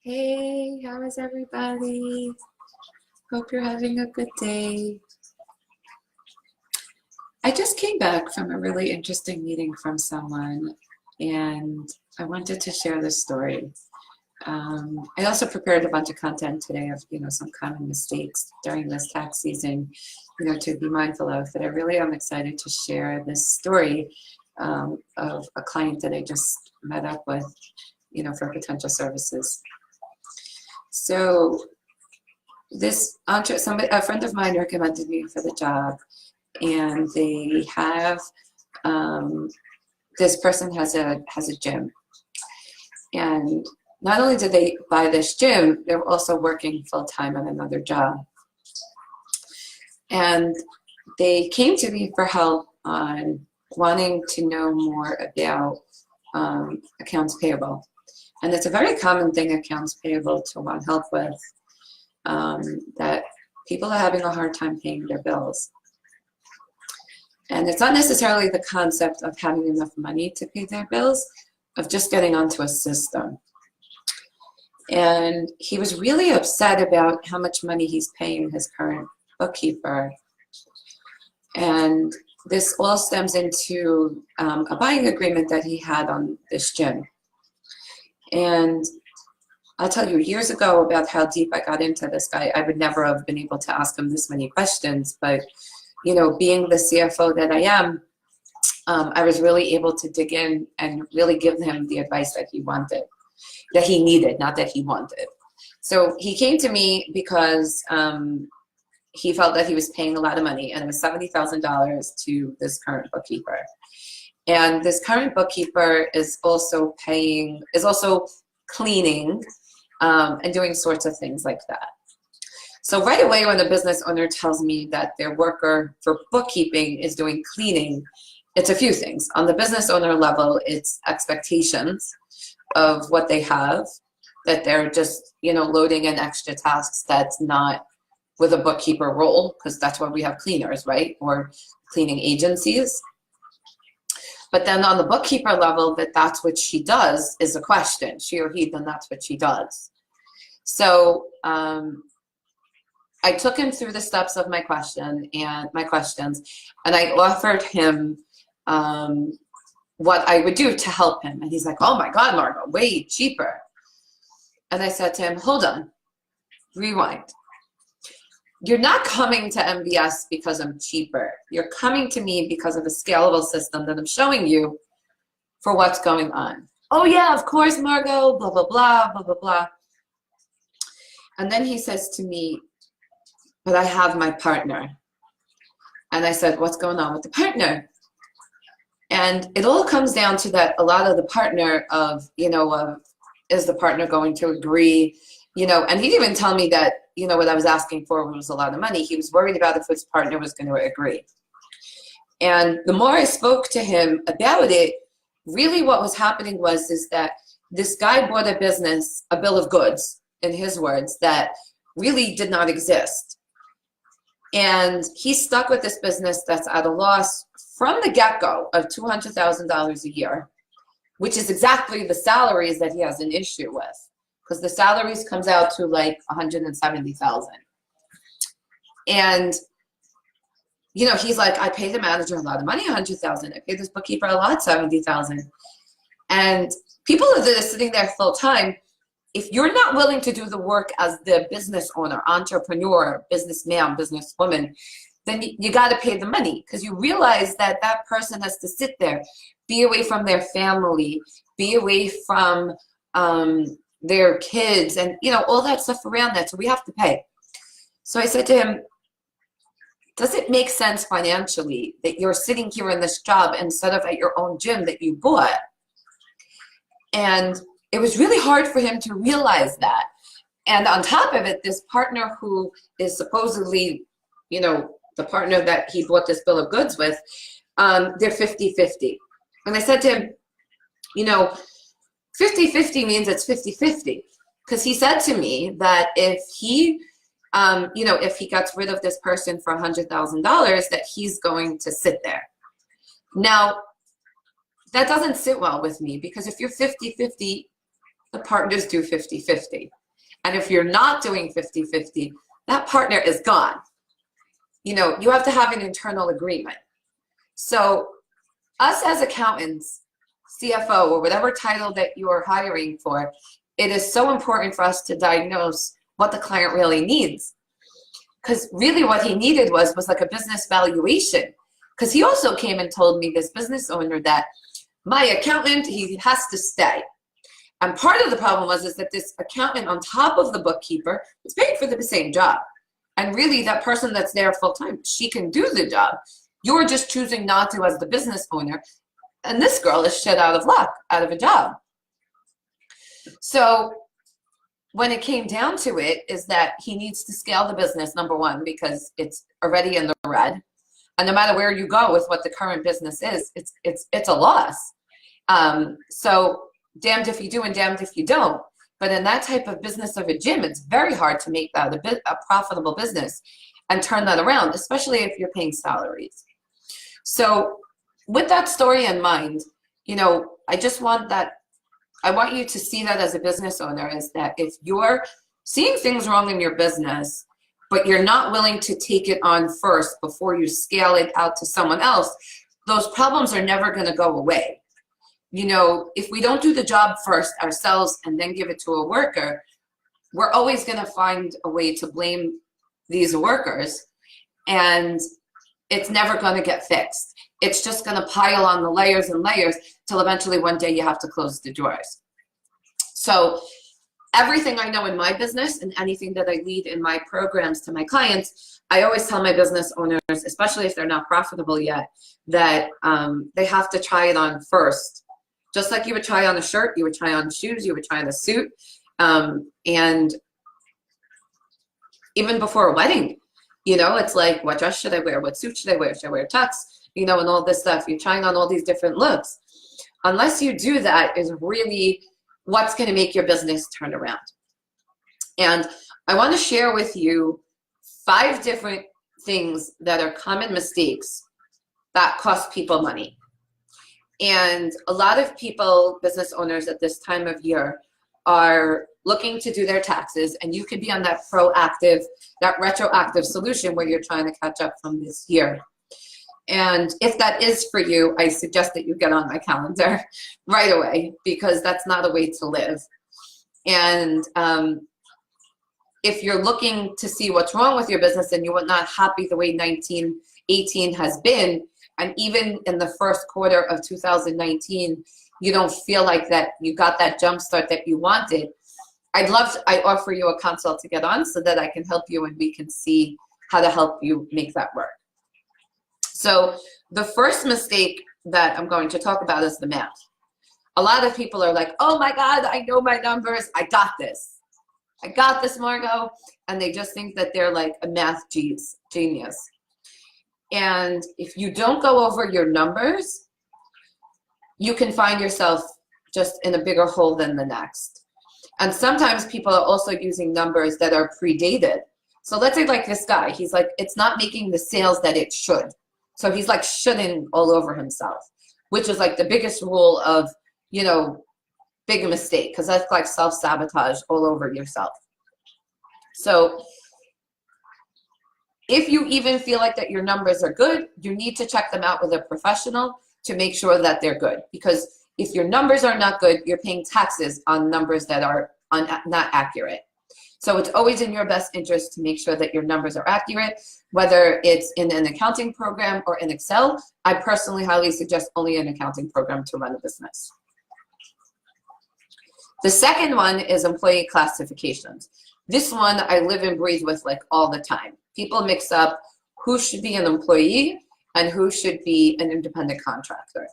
Hey, how is everybody? Hope you're having a good day. I just came back from a really interesting meeting from someone, and I wanted to share this story. I also prepared a bunch of content today of, some common mistakes during this tax season, to be mindful of, but I really am excited to share this story of a client that I just met up with, for potential services. So a friend of mine recommended me for the job, and they have this person has a gym, and not only did they buy this gym, they're also working full-time on another job, and they came to me for help on wanting to know more about accounts payable. And it's a very common thing, accounts payable, to want help with, that people are having a hard time paying their bills. And it's not necessarily the concept of having enough money to pay their bills, of just getting onto a system. And he was really upset about how much money he's paying his current bookkeeper. And this all stems into a buying agreement that he had on this gym. And I'll tell you, years ago, about how deep I got into this guy, I would never have been able to ask him this many questions. But, being the CFO that I am, I was really able to dig in and really give him the advice that he wanted, that he needed, not that he wanted. So he came to me because he felt that he was paying a lot of money, and it was $70,000 to this current bookkeeper. And this current bookkeeper is also cleaning and doing sorts of things like that. So right away, when a business owner tells me that their worker for bookkeeping is doing cleaning, it's a few things. On the business owner level, it's expectations of what they have, that they're just, loading in extra tasks that's not with a bookkeeper role, because that's why we have cleaners, right? Or cleaning agencies. But then on the bookkeeper level, that's what she does is a question. She or he, then that's what she does. So I took him through the steps of my questions, and I offered him what I would do to help him. And he's like, "Oh my God, Margot, way cheaper." And I said to him, "Hold on, rewind. You're not coming to MBS because I'm cheaper. You're coming to me because of a scalable system that I'm showing you for what's going on." "Oh yeah, of course, Margot, blah, blah, blah, blah, blah, blah." And then he says to me, "But I have my partner." And I said, "What's going on with the partner?" And it all comes down to that a lot of the partner is the partner going to agree? And he didn't even tell me that, what I was asking for was a lot of money. He was worried about if his partner was going to agree. And the more I spoke to him about it, really what was happening is that this guy bought a business, a bill of goods, in his words, that really did not exist. And he's stuck with this business that's at a loss from the get-go of $200,000 a year, which is exactly the salaries that he has an issue with, because the salaries comes out to like $170,000. And, he's like, "I pay the manager a lot of money, $100,000. I pay this bookkeeper a lot, $70,000. And people that are sitting there full time, if you're not willing to do the work as the business owner, entrepreneur, businessman, businesswoman, then you got to pay the money, because you realize that that person has to sit there, be away from their family, be away from their kids, and all that stuff around that. So we have to pay." So I said to him, "Does it make sense financially that you're sitting here in this job instead of at your own gym that you bought?" And it was really hard for him to realize that. And on top of it, this partner who is supposedly, the partner that he bought this bill of goods with, they're 50-50. And I said to him, 50-50 means it's 50-50. Because he said to me that if he, if he gets rid of this person for $100,000, that he's going to sit there. Now, that doesn't sit well with me, because if you're 50-50, the partners do 50-50. And if you're not doing 50-50, that partner is gone. You know, you have to have an internal agreement. So us as accountants, CFO, or whatever title that you're hiring for, it is so important for us to diagnose what the client really needs. Because really what he needed was like a business valuation. Because he also came and told me, this business owner, that my accountant, he has to stay. And part of the problem was that this accountant on top of the bookkeeper is paid for the same job. And really that person that's there full time, she can do the job. You're just choosing not to as the business owner. And this girl is shit out of luck, out of a job. So when it came down to it, is that he needs to scale the business, number one, because it's already in the red. And no matter where you go with what the current business is, it's a loss. So damned if you do and damned if you don't. But in that type of business of a gym, it's very hard to make that a profitable business and turn that around, especially if you're paying salaries. So with that story in mind, you know, I want you to see that as a business owner, is that if you're seeing things wrong in your business, but you're not willing to take it on first before you scale it out to someone else, those problems are never going to go away. You know, if we don't do the job first ourselves and then give it to a worker, we're always going to find a way to blame these workers, and it's never going to get fixed. It's just going to pile on the layers and layers till eventually one day you have to close the doors. So everything I know in my business and anything that I lead in my programs to my clients, I always tell my business owners, especially if they're not profitable yet, that they have to try it on first. Just like you would try on a shirt, you would try on shoes, you would try on a suit. And even before a wedding, you know, it's like, what dress should I wear? What suit should I wear? Should I wear a tux? You know, and all this stuff. You're trying on all these different looks. Unless you do that, is really what's going to make your business turn around. And I want to share with you 5 different things that are common mistakes that cost people money. And a lot of people, business owners at this time of year, are looking to do their taxes, and you could be on that proactive, that retroactive solution where you're trying to catch up from this year. And if that is for you, I suggest that you get on my calendar right away, because that's not a way to live. And if you're looking to see what's wrong with your business and you're not happy the way 2018 has been, and even in the first quarter of 2019, you don't feel like that you got that jump start that you wanted, I offer you a consult to get on so that I can help you and we can see how to help you make that work. So the first mistake that I'm going to talk about is the math. A lot of people are like, oh my God, I know my numbers. I got this. I got this, Margot. And they just think that they're like a math genius. And if you don't go over your numbers, you can find yourself just in a bigger hole than the next. And sometimes people are also using numbers that are predated. So let's say like this guy, he's like, it's not making the sales that it should. So he's like shoulding all over himself, which is like the biggest rule of, you know, big mistake, because that's like self-sabotage all over yourself. So if you even feel like that your numbers are good, you need to check them out with a professional to make sure that they're good. Because if your numbers are not good, you're paying taxes on numbers that are not accurate. So it's always in your best interest to make sure that your numbers are accurate, whether it's in an accounting program or in Excel. I personally highly suggest only an accounting program to run a business. The second one is employee classifications. This one I live and breathe with like all the time. People mix up who should be an employee and who should be an independent contractor.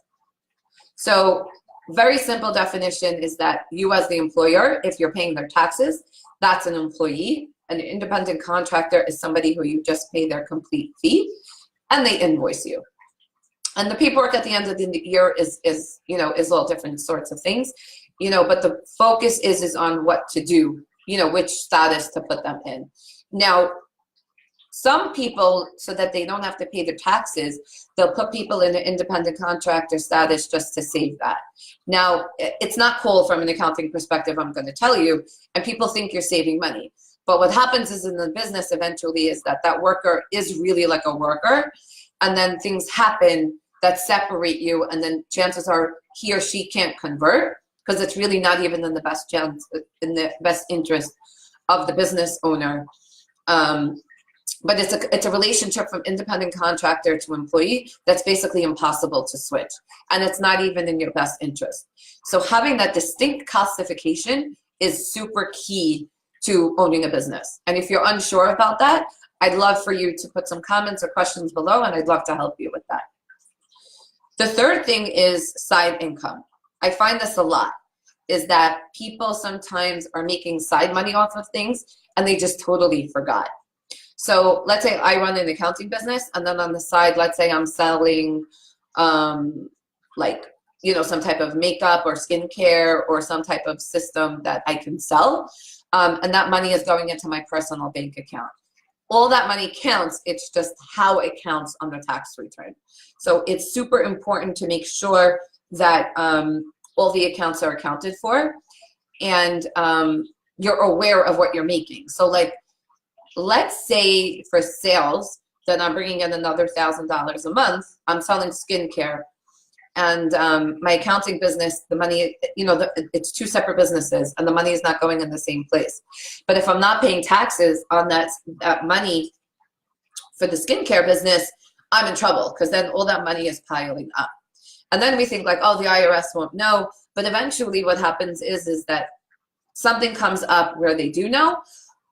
So very simple definition is that you as the employer, if you're paying their taxes, that's an employee. An independent contractor is somebody who you just pay their complete fee and they invoice you. And the paperwork at the end of the year is all different sorts of things, you know, but the focus is on what to do, you know, which status to put them in. Now, Some people, so that they don't have to pay their taxes, they'll put people in an independent contractor status just to save that. Now, it's not cool from an accounting perspective, I'm going to tell you, and people think you're saving money. But what happens is in the business eventually is that that worker is really like a worker, and then things happen that separate you, and then chances are he or she can't convert because it's really not even in the best chance, in the best interest of the business owner. But it's a relationship from independent contractor to employee that's basically impossible to switch. And it's not even in your best interest. So having that distinct classification is super key to owning a business. And if you're unsure about that, I'd love for you to put some comments or questions below, and I'd love to help you with that. The third thing is side income. I find this a lot, is that people sometimes are making side money off of things and they just totally forgot. So let's say I run an accounting business, and then on the side, let's say I'm selling like, you know, some type of makeup or skincare or some type of system that I can sell. And that money is going into my personal bank account. All that money counts, it's just how it counts on the tax return. So it's super important to make sure that all the accounts are accounted for, and you're aware of what you're making. So like, let's say for sales that I'm bringing in another $1,000 a month, I'm selling skincare, and my accounting business, the money, you know, it's two separate businesses, and the money is not going in the same place. But if I'm not paying taxes on that money for the skincare business, I'm in trouble, because then all that money is piling up. And then we think like, oh, the IRS won't know. But eventually what happens is that something comes up where they do know,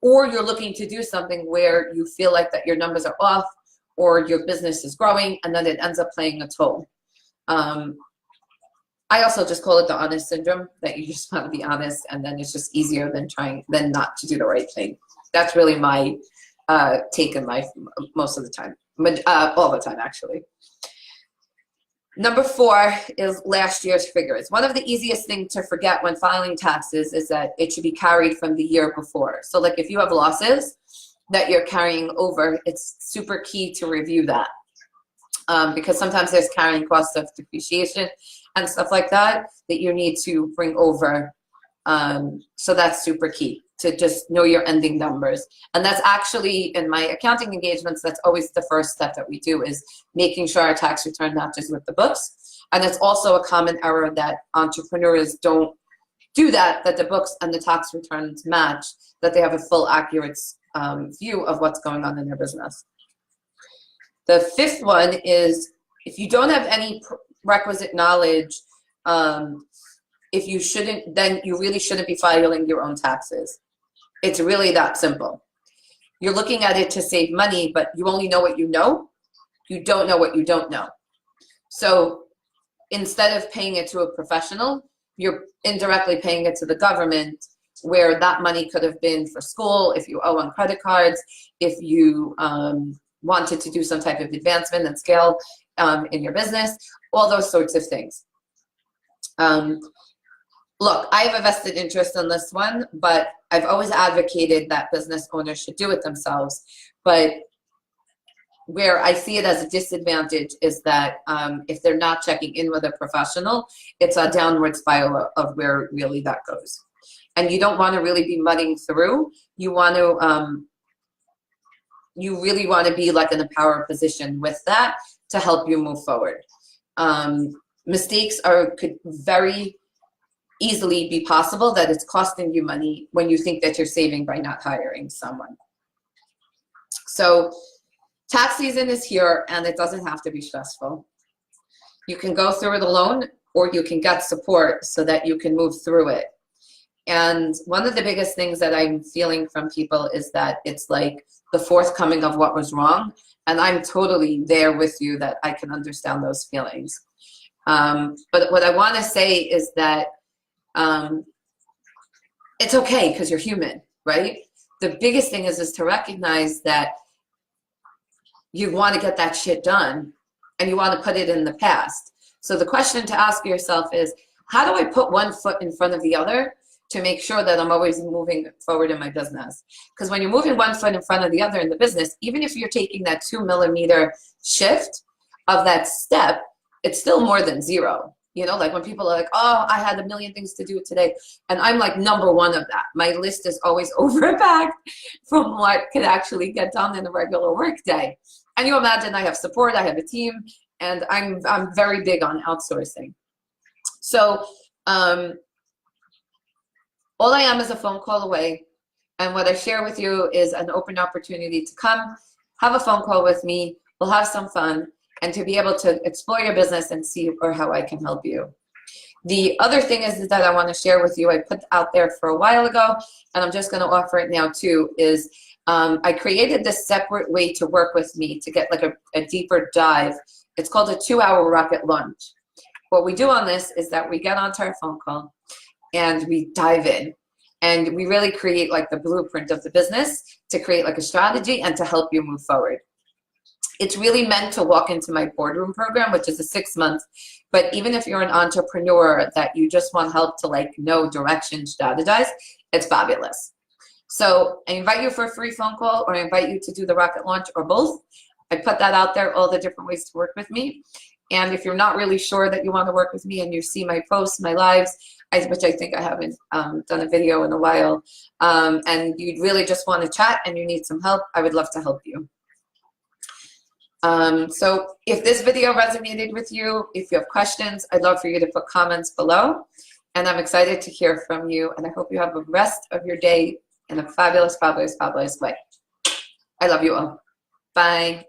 or you're looking to do something where you feel like that your numbers are off, or your business is growing, and then it ends up playing a toll. I also just call it the honest syndrome, that you just want to be honest, and then it's just easier than not to do the right thing. That's really my take in life most of the time, all the time actually. Number 4 is last year's figures. One of the easiest things to forget when filing taxes is that it should be carried from the year before. So like if you have losses that you're carrying over, it's super key to review that. Because sometimes there's carrying costs of depreciation and stuff like that that you need to bring over. So that's super key, to just know your ending numbers. And that's actually, in my accounting engagements, that's always the first step that we do, is making sure our tax return matches with the books. And it's also a common error that entrepreneurs don't do that the books and the tax returns match, that they have a full accurate view of what's going on in their business. The 5th one is, if you don't have any requisite knowledge, if you shouldn't, then you really shouldn't be filing your own taxes. It's really that simple. You're looking at it to save money, but you only know what you know. You don't know what you don't know. So instead of paying it to a professional, you're indirectly paying it to the government, where that money could have been for school, if you owe on credit cards, if you wanted to do some type of advancement and scale in your business, all those sorts of things. Look, I have a vested interest in this one, but I've always advocated that business owners should do it themselves. But where I see it as a disadvantage is that if they're not checking in with a professional, it's a downward spiral of where really that goes. And you don't want to really be mudding through. You want to, you really want to be like in a power position with that to help you move forward. Mistakes could very easily be possible, that it's costing you money when you think that you're saving by not hiring someone. So tax season is here, and it doesn't have to be stressful. You can go through it alone, or you can get support so that you can move through it. And one of the biggest things that I'm feeling from people is that it's like the forthcoming of what was wrong. And I'm totally there with you, that I can understand those feelings. But what I want to say is that it's okay, because you're human, right? The biggest thing is to recognize that you want to get that shit done, and you want to put it in the past. So the question to ask yourself is, how do I put one foot in front of the other to make sure that I'm always moving forward in my business. Because when you're moving one foot in front of the other in the business, even if you're taking that 2 millimeter shift of that step, it's still more than zero. You know, like when people are like, oh, I had a million things to do today. And I'm like number one of that. My list is always overpacked from what could actually get done in a regular work day. And you imagine I have support, I have a team, and I'm very big on outsourcing. So all I am is a phone call away. And what I share with you is an open opportunity to come, have a phone call with me. We'll have some fun, and to be able to explore your business and see how I can help you. The other thing is that I want to share with you, I put out there for a while ago, and I'm just going to offer it now too, is I created this separate way to work with me to get like a deeper dive. It's called a 2-hour rocket launch. What we do on this is that we get onto our phone call and we dive in. And we really create like the blueprint of the business to create like a strategy and to help you move forward. It's really meant to walk into my boardroom program, which is a 6 month. But even if you're an entrepreneur that you just want help to like know direction, strategize, it's fabulous. So I invite you for a free phone call, or I invite you to do the rocket launch, or both. I put that out there, all the different ways to work with me. And if you're not really sure that you want to work with me and you see my posts, my lives, which I think I haven't done a video in a while, and you really just want to chat and you need some help, I would love to help you. So if this video resonated with you, if you have questions, I'd love for you to put comments below. And I'm excited to hear from you. And I hope you have the rest of your day in a fabulous, fabulous, fabulous way. I love you all. Bye.